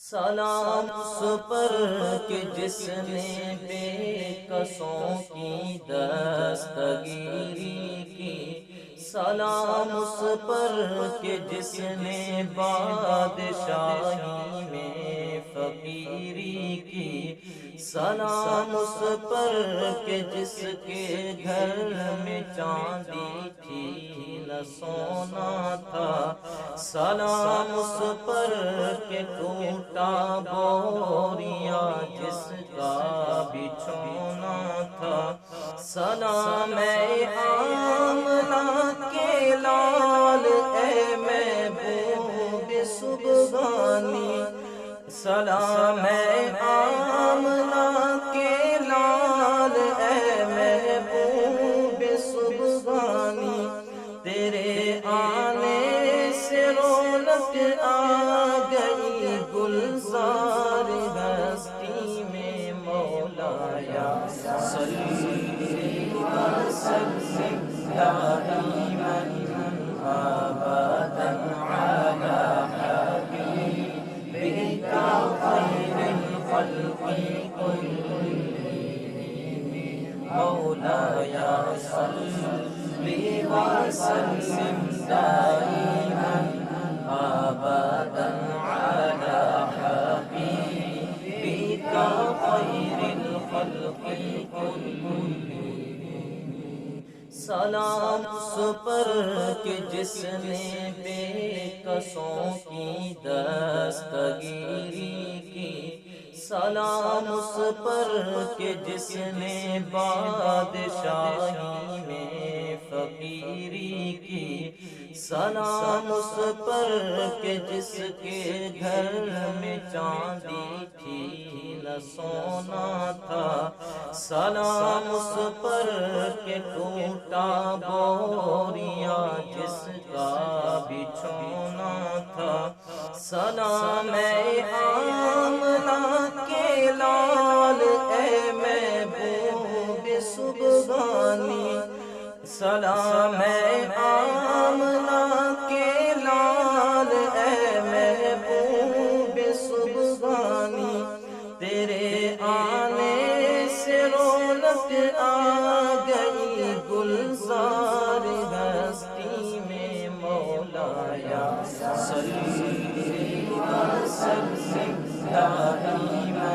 سلام اس پر کہ جس نے بے کسوں کی دستگیری کی، سلام اس پر کہ جس نے بادشاہی میں فقیری کی، سلام اس پر کہ جس کے گھر میں چاندی تھی نہ سونا تھا، سلام اس پر کہ ٹوٹا بوریا جس کا بچھونا تھا، سلام اے آمنہ کے لال اے محبوب سبحانی، سلام اے آمنہ کے لال اے محبوب سبحانی، تیرے آنے سے رونق آ گئی گلزار ہستی میں، مولایا صلی وسلم دائما ابدا علی حبیبک خیر الخلق کلہم، مولایا صلی وسلم دائما ابدا علی حبیبک خیر الخلق کلہم، سلام اس پر کہ جس نے بے کسوں کی دستگیری کی، سلام اس پر کہ جس نے بادشاہی میں فقیری کی، سلام اس پر کہ جس کے گھر میں چاندی تھی نہ سونا تھا، سلام اس پر کہ ٹوٹا بوریا جس کا بچھونا تھا، سلام اے آمنہ کے لال اے محبوب سبحانی، سلام اے آمنہ کے لال اے محبوب سبحانی، تیرے آنے سے رونق آ گئی گلزار ہستی میں، مولایا صلی وسلم دائما